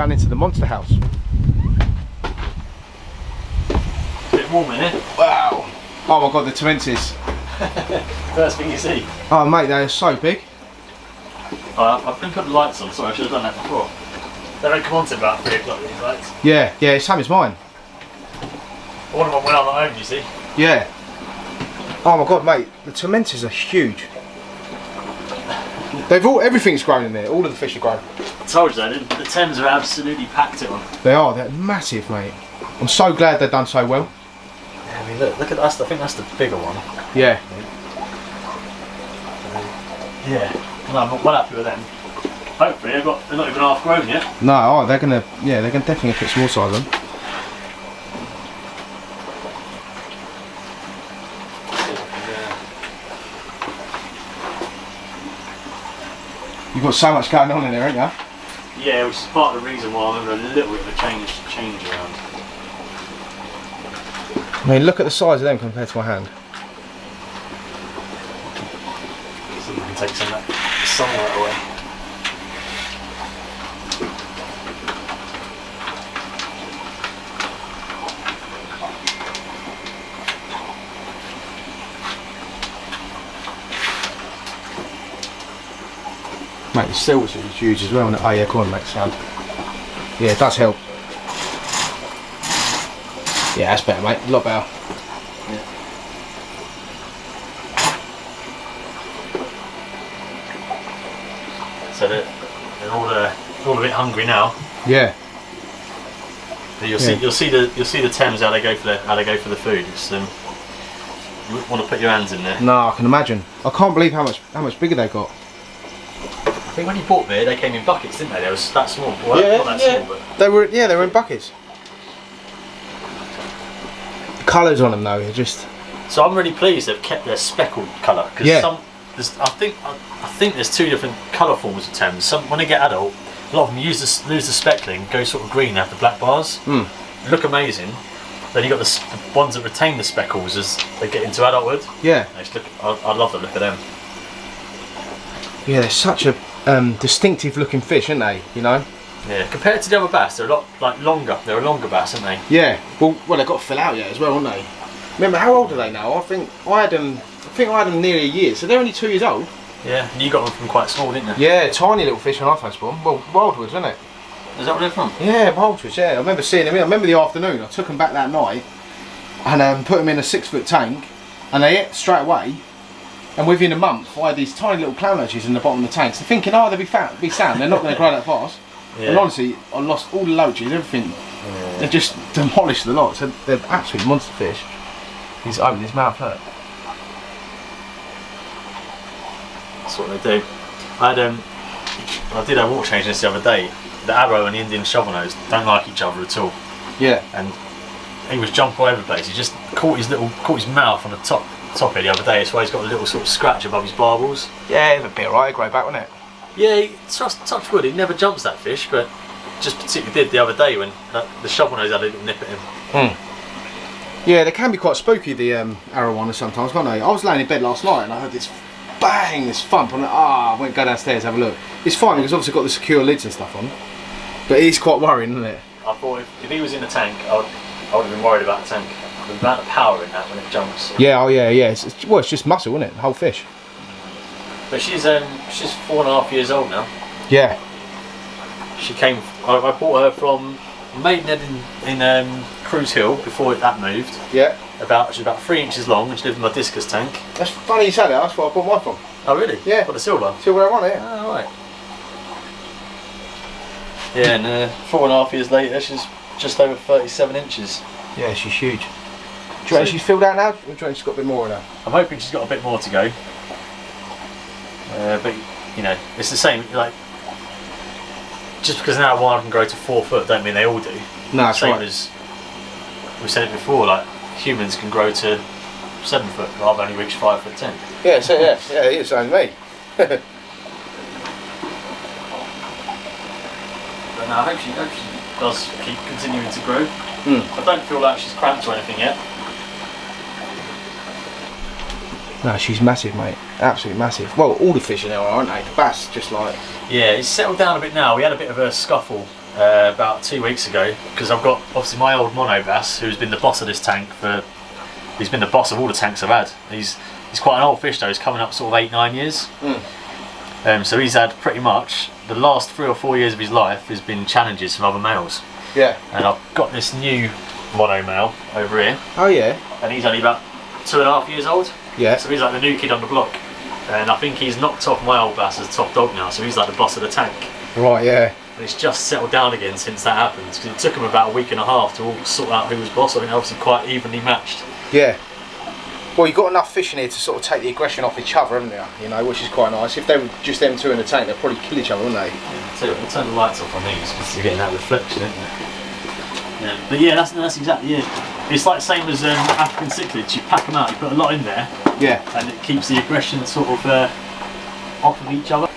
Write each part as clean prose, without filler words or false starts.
going into the monster house. A bit warm in here. Wow. Oh my god, the tormences. First thing you see. Oh mate, they are so big. I've been putting the lights on, sorry, I should have done that before. They don't come on to about 3 o'clock, these lights. Yeah, yeah, same as mine. One of them when I'm at home, you see. Yeah. Oh my god, mate, the tormentors are huge. Everything's grown in there, all of the fish are grown. I told you that, the Thames are absolutely packed it on. They're massive, mate. I'm so glad they've done so well. Yeah, I mean, look at that, I think that's the bigger one. Yeah. Yeah, no, I'm well happy with them. Hopefully, they're not even half grown yet. No, oh, they're gonna definitely put some more size on. You've got so much going on in there, ain't you? Yeah, which is part of the reason why I'm having a little bit of a change around. I mean, look at the size of them compared to my hand. See if we can take some of that sunlight away. Mate, the silver's huge as well. And oh yeah, go on, mate, sound. Yeah, it does help. Yeah, that's better, mate. A lot better. Yeah. So they're all a bit hungry now. Yeah. But you'll see the Thames how they go for the food. It's, you wouldn't want to put your hands in there. No, I can imagine. I can't believe how much bigger they got. I think when you bought me, they came in buckets, didn't they? They was that small. Well, Yeah, not that yeah. small, but They were in buckets. The colours on them though are just. so I'm really pleased they've kept their speckled colour because Yeah. I think there's 2 different colour forms of Thames. Some when they get adult, a lot of them lose the speckling, go sort of green, have the black bars. Look amazing. Then you got the ones that retain the speckles as they get into adulthood. Yeah. I love the look of them. Yeah, they're such a distinctive looking fish, aren't they? You know. Yeah. Compared to the other bass, they're a lot longer. They're a longer bass, aren't they? Yeah. Well, they've got to fill out yet as well, haven't they? Remember, how old are they now? I think I had them nearly a year, so they're only 2 years old. Yeah. And you got them from quite small, didn't you? Yeah, tiny little fish when I first bought them. Well, Wildwoods, isn't it? Is that where they're from? Yeah, Wildwoods. Yeah, I remember seeing them. I remember the afternoon. I took them back that night and put them in a 6-foot tank, and they ate straight away. And within a month, I had these tiny little clown loaches in the bottom of the tank. So thinking, oh, they'll be sound. They're not going to grow that fast. Yeah. And honestly, I lost all the loaches, everything. Yeah. They just demolished the lot. So they're absolute monster fish. He's opened his mouth, look. That's what they do. I did a water change this the other day. The arrow and the Indian shovelnose don't like each other at all. Yeah. And he was jumping all over the place. He just caught his mouth on the top here the other day. That's why he's got a little sort of scratch above his barbels. Yeah, it'd be alright, grow back, wouldn't it? Yeah, touch wood. He never jumps that fish, but just particularly did the other day when the shovelnose had a little nip at him. Yeah, they can be quite spooky, the arrow one sometimes, can't they? I was laying in bed last night and I heard this bang, this thump, and I went go downstairs, have a look. It's fine because obviously got the secure lids and stuff on, but it is quite worrying, isn't it? I thought if he was in the tank, I would have been worried about the tank. The amount of power in that when it jumps. Yeah, oh yeah. It's just muscle, isn't it? The whole fish. But she's 4.5 years old now. Yeah. She came. I bought her from Maidenhead in Cruise Hill before that moved. Yeah. She's about 3 inches long and she lived in my discus tank. That's funny you say that. That's where I bought mine from. Oh really? Yeah. What, the silver? Silver one, yeah. Oh right. Yeah, and 4.5 years later, she's just over 37 inches. Yeah, she's huge. Do you reckon she's filled out now? Or do you reckon she's got a bit more in her? I'm hoping she's got a bit more to go. But you know, it's the same. Like, just because now one can grow to 4 foot, don't mean they all do. No, that's same right. as we said it before. Like humans can grow to 7 foot, but I've only reached 5'10". Yeah, so yeah, it's the same as me. But no, I hope she does keep continuing to grow. I don't feel like she's cramped or anything yet. No, she's massive, mate. Absolutely massive. Well, all the fish in there are, aren't they? The bass, just like. Yeah, it's settled down a bit now. We had a bit of a scuffle about 2 weeks ago, because I've got obviously my old mono bass, who's been the boss of this tank he's been the boss of all the tanks I've had. He's quite an old fish though. He's coming up sort of 8-9 years. So he's had pretty much the last 3 or 4 years of his life has been challenges from other males. Yeah. And I've got this new mono male over here. Oh yeah. And he's only about 2.5 years old. Yeah. So he's like the new kid on the block. And I think he's knocked off my old bass as top dog now, so he's like the boss of the tank. Right, yeah. And it's just settled down again since that happened, because it took him about a week and a half to all sort out who was boss. I mean, obviously quite evenly matched. Yeah. Well, you've got enough fish in here to sort of take the aggression off each other, haven't you? You know, which is quite nice. If they were just them two in the tank, they'd probably kill each other, wouldn't they? Yeah, so we'll turn the lights off on these because you're getting that reflection, isn't it? Yeah. But yeah, that's exactly it. It's like the same as African cichlids. You pack them out, you put a lot in there, yeah, and it keeps the aggression sort of off of each other.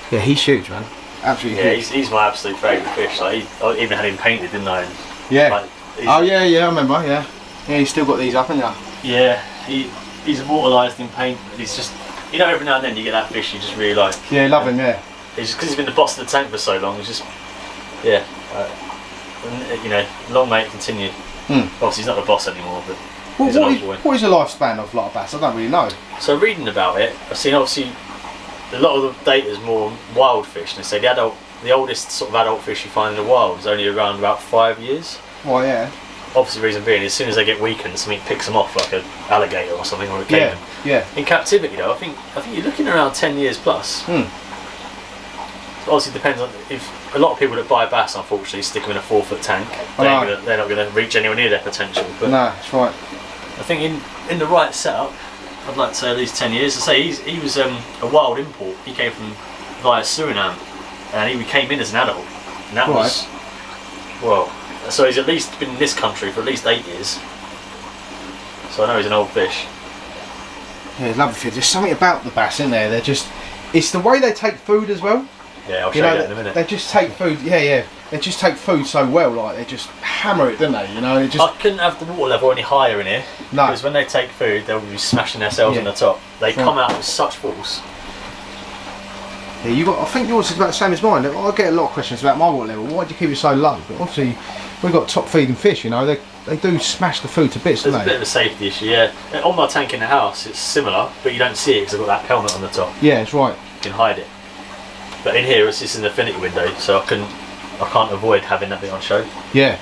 Yeah, he's huge, man. Absolutely yeah, huge. He's my absolute favourite fish. Like, I even had him painted, didn't I? And, yeah. Like, oh yeah, I remember. Yeah. Yeah, he's still got these up, haven't you? Yeah, he's immortalised in paint. He's just, you know, every now and then you get that fish you just really like. Yeah, love him. Yeah. It's just because he's been the boss of the tank for so long. It's just, yeah. You know, long may it continue. Obviously, he's not the boss anymore, but he's an old boy. What is the lifespan of like a bass? I don't really know. So reading about it, I've seen obviously a lot of the data is more wild fish. And they say the oldest sort of adult fish you find in the wild is only around about 5 years. Well, yeah. Obviously, the reason being, as soon as they get weakened, something picks them off, like an alligator or something, or a caiman. Yeah. In captivity, though, I think you're looking around 10 years plus. So obviously, depends on if a lot of people that buy bass, unfortunately, stick them in a 4-foot tank. They're not going to reach anywhere near their potential. But no, that's right. I think in the right setup, I'd like to say at least 10 years. I say he was a wild import. He came from via Suriname, and he came in as an adult, and that was well. So he's at least been in this country for at least 8 years. So I know he's an old fish. Yeah, lovely fish. There's something about the bass in there. It's the way they take food as well. Yeah, I'll show you that in a minute. They just take food. Yeah. They just take food so well. Like they just hammer it, don't they? You know. I couldn't have the water level any higher in here. No. Because when they take food, they'll be smashing themselves on the top. They come out with such force. Yeah, I think yours is about the same as mine. I get a lot of questions about my water level. Why do you keep it so low? But obviously, we've got top feeding fish. You know, they do smash the food to bits, don't There's they? a bit of a safety issue, yeah. On my tank in the house, it's similar, but you don't see it because I've got that helmet on the top. Yeah, that's right. You can hide it. But in here, it's just an infinity window, so I can't avoid having that bit on show. Yeah.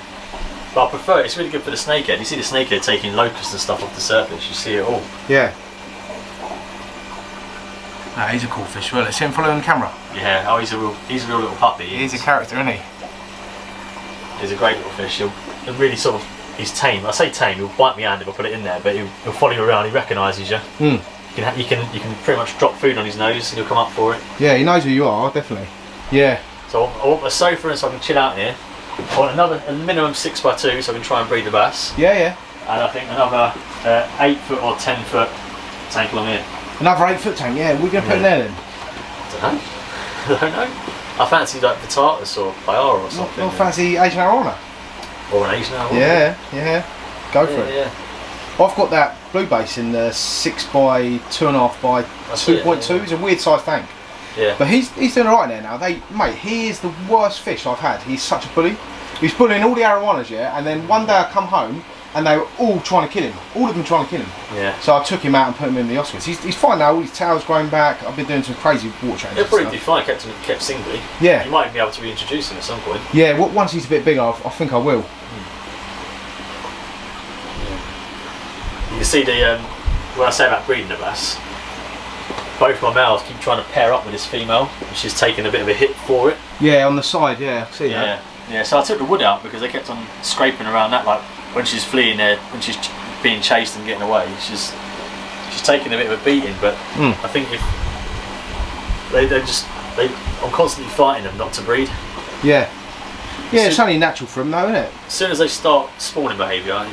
But I prefer it. It's really good for the snakehead. You see the snakehead taking locusts and stuff off the surface. You see it all. Yeah. Ah, he's a cool fish. Well, let's see him follow on camera. Yeah. Oh, he's a real little puppy. He's a character, isn't he? He's a great little fish. He'll really sort of. He's tame. I say tame. He'll bite my hand if I put it in there, but he'll follow you around. He recognises you. You can pretty much drop food on his nose and he'll come up for it. Yeah, he knows who you are, definitely. Yeah. So I want a sofa and so I can chill out here. I want a minimum 6x2 so I can try and breed the bass. Yeah. And I think another 8-foot or 10-foot tank along here. Another 8-foot tank, yeah. We're going to put in there then? I don't know. I fancy like Vitatus or Bayara or something. Not fancy Asian Arowana? Or an Asian Arowana. Yeah. Go for it. Yeah. I've got that blue base in the 6x2.5 by 2.2. It's a weird sized tank. Yeah. But he's doing alright there now. Mate, he is the worst fish I've had. He's such a bully. He's bullying all the arowanas, yeah, and then one day I come home and they were all trying to kill him. All of them trying to kill him. Yeah. So I took him out and put him in the Oscars. He's fine now, all his tail's growing back. I've been doing some crazy water changes. he'll probably be fine, kept singly. Yeah. You might be able to reintroduce him at some point. Yeah, once he's a bit bigger, I think I will. You can see when I say about breeding the bass, both my males keep trying to pair up with this female, and she's taking a bit of a hit for it. Yeah, on the side, yeah, I see that. Yeah, so I took the wood out because they kept on scraping around that, like when she's fleeing there, when she's being chased and getting away, she's taking a bit of a beating, but I think if I'm constantly fighting them not to breed. Yeah. Yeah, it's only natural for them though, isn't it? As soon as they start spawning behaviour,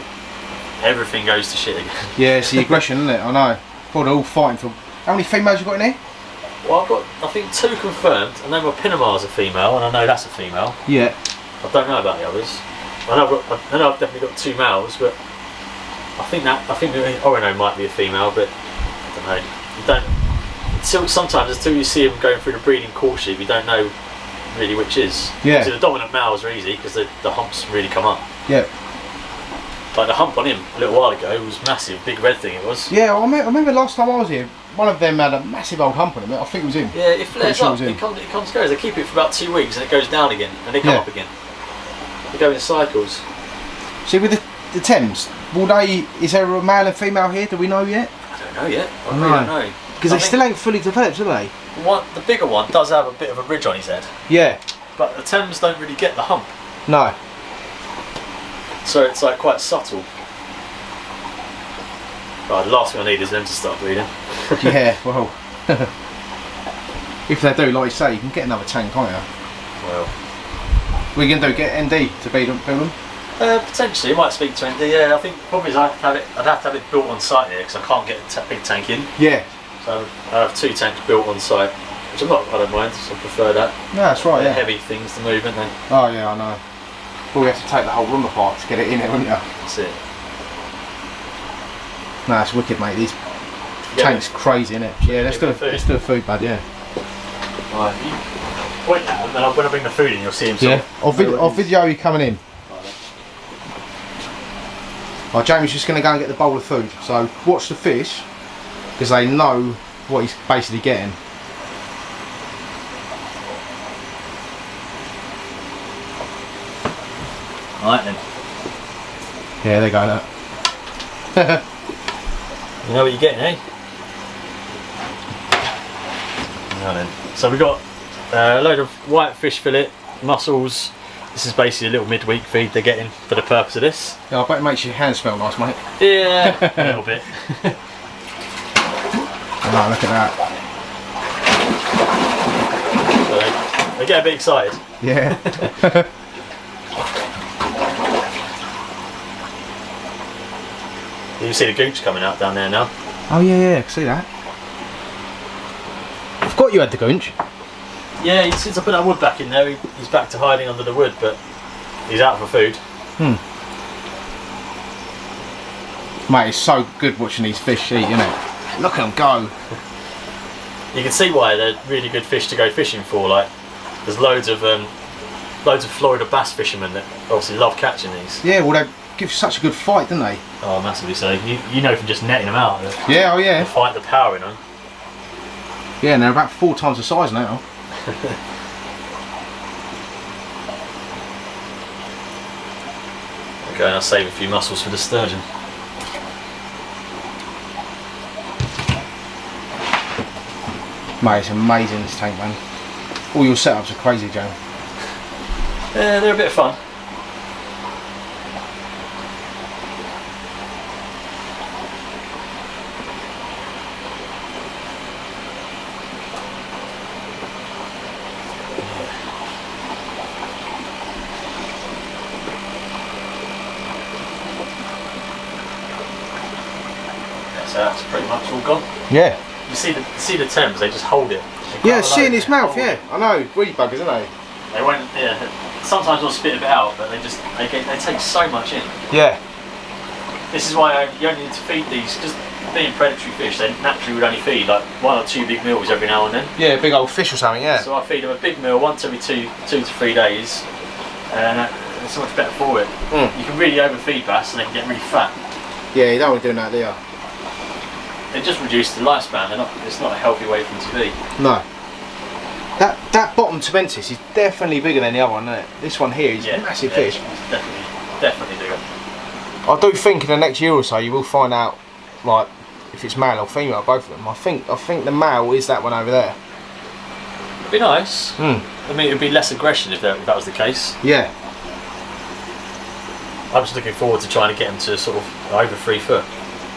everything goes to shit again. Yeah, it's the aggression, isn't it? I know. God, they're all fighting for... How many females you got in here? Well, I've got, I think, 2 confirmed. I know my Pinamar's a female, and I know that's a female. Yeah. I don't know about the others. I know I've definitely got 2 males, but I think the Orino might be a female, but I don't know. Sometimes until you see them going through the breeding courtship, you don't know really which is. Yeah. So the dominant males are easy because the humps really come up. Yeah. Like the hump on him a little while ago was massive, big red thing it was. Yeah, I remember last time I was here, one of them had a massive old hump on him. I think it was him. Yeah, it flares sure up. It comes and goes. They keep it for about 2 weeks and it goes down again, and they come up again. They go in cycles. See, with the Thames, is there a male and female here? Do we know yet? I don't know yet. I really don't know. Because they still ain't fully developed, do they? The bigger one does have a bit of a ridge on his head. Yeah. But the Thames don't really get the hump. No. So it's like quite subtle. Right, the last thing I need is them to start breeding. Yeah, well. If they do, like you say, you can get another tank, can't you? Well. We can get ND to build them? Potentially, you might speak to ND, yeah. I think the problem is I'd have to have it built on site here because I can't get a big tank in. Yeah. So I have 2 tanks built on site, which I don't mind, so I prefer that. No, that's right, They're yeah. heavy things to move, aren't they? Oh yeah, I know. Well, we have to take the whole room apart to get it in there, wouldn't you? That's it. No, it's wicked, mate. These tanks crazy, innit? Yeah, let's do a food bud, yeah. Right, you point at them, and when I bring the food in, you'll see them. Yeah, I'll video you coming in. Right, Jamie's just going to go and get the bowl of food. So watch the fish, because they know what he's basically getting. Right then. Yeah, there you go. That. You know what you're getting, eh? Right then. So we've got a load of white fish fillet, mussels. This is basically a little midweek feed they're getting for the purpose of this. Yeah, I bet it makes your hands smell nice, mate. Yeah, a little bit. Oh, look at that. So they get a bit excited. Yeah. You can see the gooch coming out down there now. Oh yeah, I can see that. I forgot you had the goonch. Yeah, since I put that wood back in there, he's back to hiding under the wood, but he's out for food. Mate, it's so good watching these fish eat, isn't it? Look at them go. You can see why they're really good fish to go fishing for. Like, there's loads of Florida bass fishermen that obviously love catching these. Yeah, well they give such a good fight, don't they? Oh, massively so. You know from just netting them out. Yeah, oh yeah. The fight, the power in them. Yeah, and they're about 4 times the size now. Okay, I'll save a few mussels for the sturgeon. Mate, it's amazing this tank, man. All your setups are crazy, Joe. Yeah, they're a bit of fun. So that's pretty much all gone. Yeah. You see the Thames, they just hold it. Yeah, see in his mouth, yeah. I know, weed buggers, aren't they? They won't, yeah. Sometimes they'll spit a bit out, but they take so much in. Yeah. This is why you only need to feed these, because being predatory fish, they naturally would only feed like 1 or 2 big meals every now and then. Yeah, big old fish or something, yeah. So I feed them a big meal once every 2 to 3 days, and it's so much better for it. You can really overfeed bass and they can get really fat. Yeah, you don't want to do that, do you? They just reduce the lifespan. It's not a healthy way for them to be. No. That bottom Tementis is definitely bigger than the other one, isn't it? This one here is a massive fish. It's definitely bigger. I do think in the next year or so you will find out, like, if it's male or female, both of them. I think the male is that one over there. It'd be nice. I mean, it would be less aggression if that was the case. Yeah. I'm just looking forward to trying to get them to sort of over 3 foot.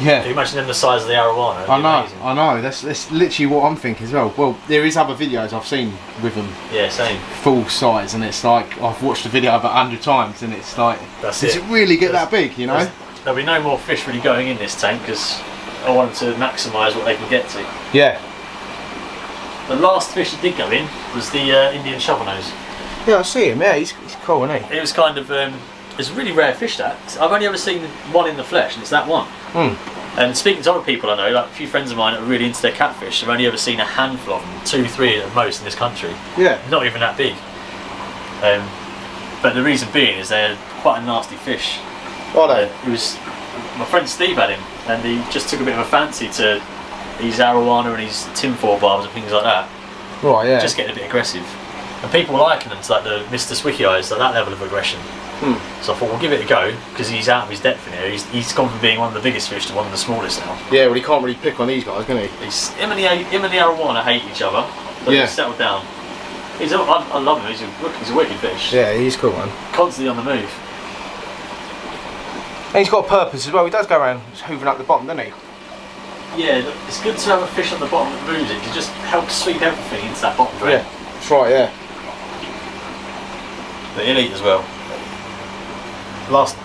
Yeah. Can you imagine them the size of the arowana? I know. That's literally what I'm thinking as well. Well, there is other videos I've seen with them. Yeah, same. Full size, and it's like I've watched the video about 100 times, and it's like, does it really get that big? You know? There'll be no more fish really going in this tank because I want them to maximise what they can get to. Yeah. The last fish that did go in was the Indian shovelnose. Yeah, I see him. Yeah, he's cool, isn't he? It was kind of it's a really rare fish that. I've only ever seen one in the flesh, and it's that one. And speaking to other people I know, like a few friends of mine that are really into their catfish, I've only ever seen a handful of them, 2, 3 at most in this country. Yeah. Not even that big. But the reason being is they're quite a nasty fish. Are they? It was my friend Steve had him, and he just took a bit of a fancy to his arowana and his tinfoil barbs and things like that. Right, yeah. Just getting a bit aggressive, and people liking them to like the Mr. Swicky eyes, like that level of aggression. So I thought we'll give it a go because he's out of his depth in here. He's gone from being one of the biggest fish to one of the smallest now. Yeah, well, he can't really pick on these guys, can he? Him and the arowana hate each other, but he's settled down. I love him. He's a wicked fish. Yeah, he's cool, man. Constantly on the move. And he's got a purpose as well. He does go around hoovering up the bottom, doesn't he? Yeah, it's good to have a fish on the bottom that moves it. It just helps sweep everything into that bottom drain. Yeah, that's right, yeah. But he'll eat as well. Last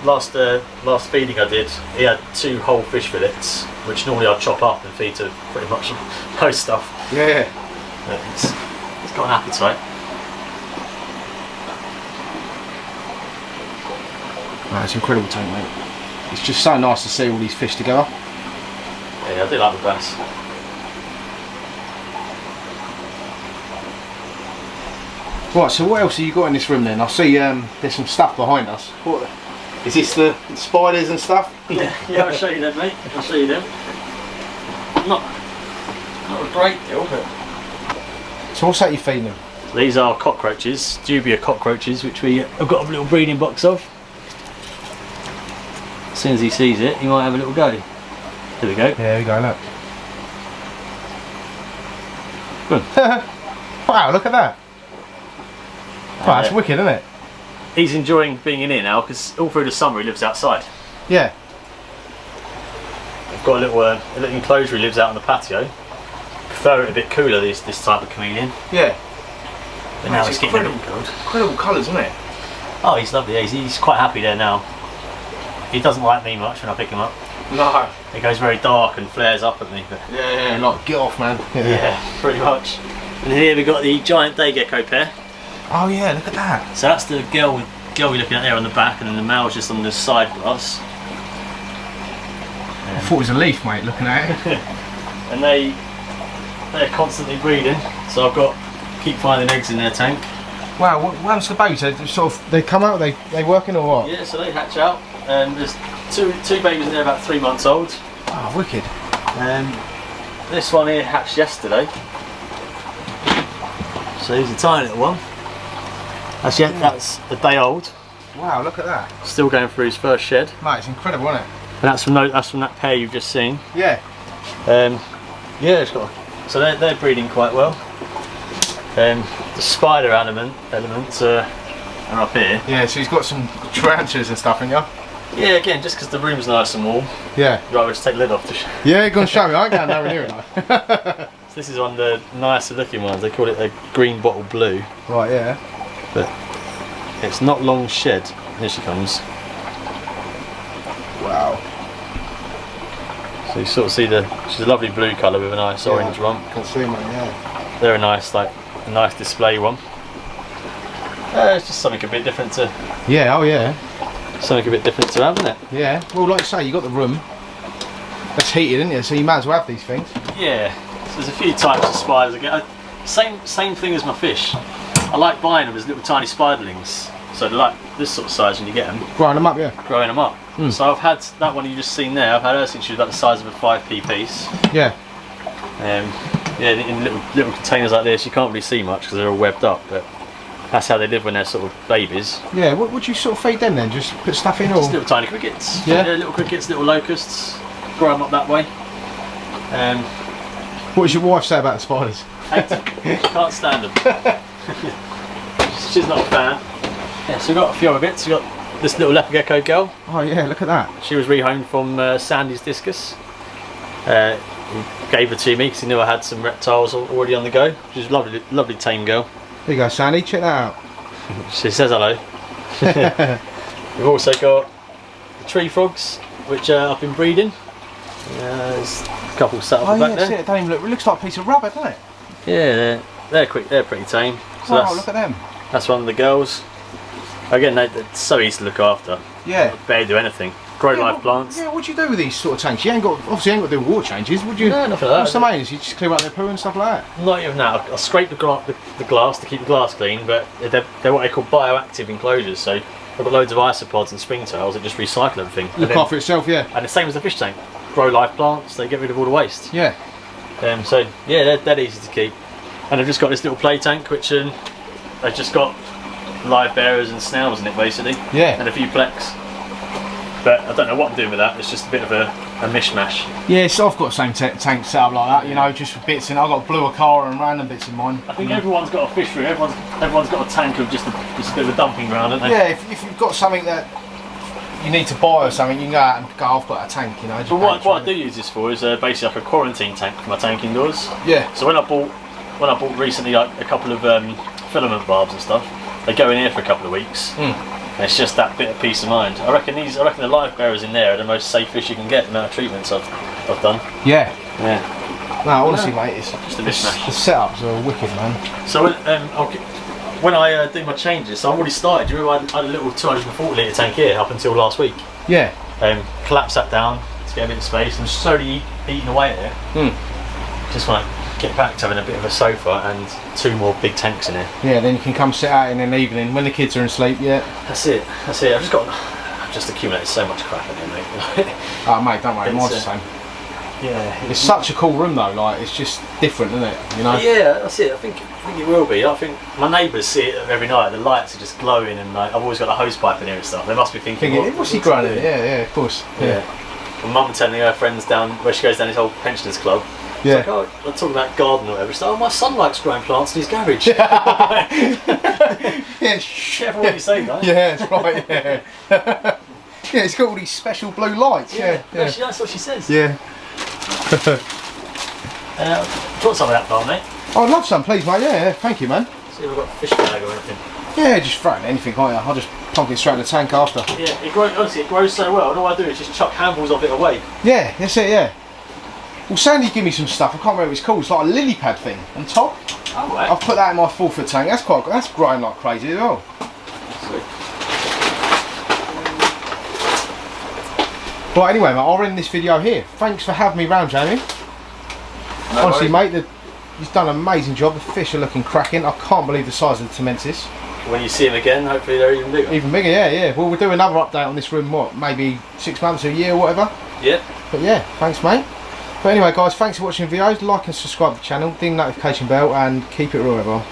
feeding I did, he had 2 whole fish fillets, which normally I'd chop up and feed to pretty much most stuff. Yeah. But he's got an appetite. Oh, it's incredible tank, mate. It's just so nice to see all these fish together. Yeah, I do like the bass. Right, so what else have you got in this room then? I see there's some stuff behind us. What? Is this the spiders and stuff? Yeah, I'll show you them, mate. I'll show you them. Not a great deal, but... So what's that you're feeding them? These are cockroaches, dubia cockroaches, which we have got a little breeding box of. As soon as he sees it, he might have a little go. There we go. Yeah, there we go, look. Good. Wow, look at that. Wow, that's wicked, isn't it? He's enjoying being in here now because all through the summer he lives outside. Yeah. I've got a little enclosure he lives out on the patio. Prefer it a bit cooler this type of chameleon. Yeah. But now it's getting a bit cold. Incredible colours, isn't it? Oh, he's lovely. He's quite happy there now. He doesn't like me much when I pick him up. No. It goes very dark and flares up at me. But Yeah, like get off, man. yeah, pretty much. And here we've got the giant day gecko pair. Oh yeah, look at that. So that's the girl we're looking at there on the back, and then the male's just on the side glass. I thought it was a leaf, mate, looking at it. And they're constantly breeding, so I've got keep finding eggs in their tank. Wow, what happens to the babies? They come out, they working or what? Yeah, so they hatch out, and there's two babies in there about 3 months old. Oh, wicked. This one here hatched yesterday. So he's a tiny little one. That's a day old. Wow, look at that. Still going through his first shed. Mate, it's incredible, isn't it? And that's from that pair you've just seen. Yeah. Yeah, it's got. So they're breeding quite well. The spider elements are up here. Yeah, so he's got some tarantulas and stuff in you. Yeah, again, just because the room's nice and warm. Yeah. I'd rather just take the lid off to show. Yeah, go and show me. I ain't going nowhere near it now. So this is one of the nicer looking ones. They call it a green bottle blue. Right, yeah. But it's not long shed. Here she comes. Wow. So you sort of see she's a lovely blue colour with a nice orange rump. Can see, mate, yeah. They're a nice display one. It's just something a bit different to. Yeah, oh yeah. Something a bit different to have, isn't it? Yeah. Well, like you say, you got the room. That's heated, isn't it? So you might as well have these things. Yeah. So there's a few types of spiders again. Same thing as my fish. I like buying them as little tiny spiderlings. So they're like this sort of size when you get them. Growing them up, yeah. Growing them up. So I've had that one you just seen there. I've had her since she was about the size of a 5p piece. Yeah. Yeah, in little containers like this, you can't really see much because they're all webbed up. But that's how they live when they're sort of babies. Yeah. What would you sort of feed them then? Just put stuff in, or just little tiny crickets. Yeah. Little crickets, little locusts. Grow them up that way. What does your wife say about the spiders? Can't stand them. She's not a fan. Yeah, so we've got a few other bits. We've got this little leopard gecko girl. Oh yeah, look at that. She was rehomed from Sandy's discus. He gave her to me because he knew I had some reptiles already on the go. She's a lovely tame girl. There you go, Sandy, check that out. She says hello. We've also got the tree frogs, which I've been breeding. There's a couple sat up the back there. It don't even look, it looks like a piece of rubber, doesn't it? Yeah, they're quick. They're pretty tame. So wow, look at them. That's one of the girls. Again, they're so easy to look after. Yeah. Barely do anything. grow live plants. Yeah, what do you do with these sort of tanks? You ain't got got to do water changes, would you? No, nothing like What's that. the main? You just clear out their poo and stuff like that? Not even that. I scrape the glass to keep the glass clean, but they're what they call bioactive enclosures. So I've got loads of isopods and spring tails that just recycle everything. Look after itself, yeah. And the same as the fish tank. Grow live plants. They get rid of all the waste. Yeah. So yeah, they're easy to keep. And I've just got this little play tank, which they've just got live bearers and snails in it basically. Yeah. And a few plex. But I don't know what I'm doing with that. It's just a bit of a mishmash. Yeah, so I've got the same tank set up like that, you know, just for bits, and I've got blue acara and random bits in mine. I think everyone's got a fish room. Everyone's got a tank of just a bit of a dumping ground, haven't they? Yeah, if you've got something that you need to buy or something, you can go out and go, I've got a tank, you know. But what I do use this for is basically like a quarantine tank for my tank indoors. Yeah. So when I bought recently like a couple of filament barbs and stuff, they go in here for a couple of weeks. And it's just that bit of peace of mind. I reckon the live bearers in there are the most safe fish you can get. The amount of treatments I've done. Yeah. Yeah. No, honestly, mate, it's just a mishmash. The setups are wicked, man. So when I do my changes, so I've already started. Do you remember I had a little 240 litre tank here up until last week? Yeah. Collapsed that down to get a bit of space and slowly eating away at it. Just want to get back to having a bit of a sofa and 2 more big tanks in here. Yeah, then you can come sit out in an evening when the kids are asleep. Yeah. That's it. I've just accumulated so much crap in here, mate. Oh, mate, don't worry, mine's the same. Yeah. It's such a cool room though. Like, it's just different, isn't it? You know. Yeah, that's it. I think it will be. I think my neighbours see it every night. The lights are just glowing, and like I've always got a hose pipe in here and stuff. They must be thinking, What's he growing in? Yeah, of course. Yeah. My mum telling her friends down where she goes down this old pensioners club. Yeah. It's like, I'm talking about garden or whatever. She's like, oh, my son likes growing plants in his garage. Yeah. Careful what you say, guys. Yeah, that's right. Yeah. Yeah, it's got all these special blue lights. Yeah. That's what she says. Yeah. Do you want some of that bar, mate? I'd love some, please, mate. Yeah, thank you, man. See if I've got a fish bag or anything. Yeah, just throw it in anything, can't you? I'll just plonk it straight in the tank after. Yeah, it grows so well, and all I do is just chuck handfuls of it away. Yeah, that's it, yeah. Well, Sandy give me some stuff, I can't remember what it's called, it's like a lily pad thing on top. Oh, right. I've put that in my 4-foot tank, that's growing like crazy as well. Sweet. Right, anyway, mate, I'll end this video here. Thanks for having me round, Jamie. No Honestly, worries. mate, you've done an amazing job. The fish are looking cracking. I can't believe the size of the Temensis. When you see them again, hopefully they're even bigger. Even bigger, yeah. Well, we'll do another update on this room, maybe 6 months or a year or whatever. Yeah. But yeah, thanks, mate. But anyway, guys, thanks for watching the videos. Like and subscribe to the channel, ding the notification bell, and keep it real, everyone.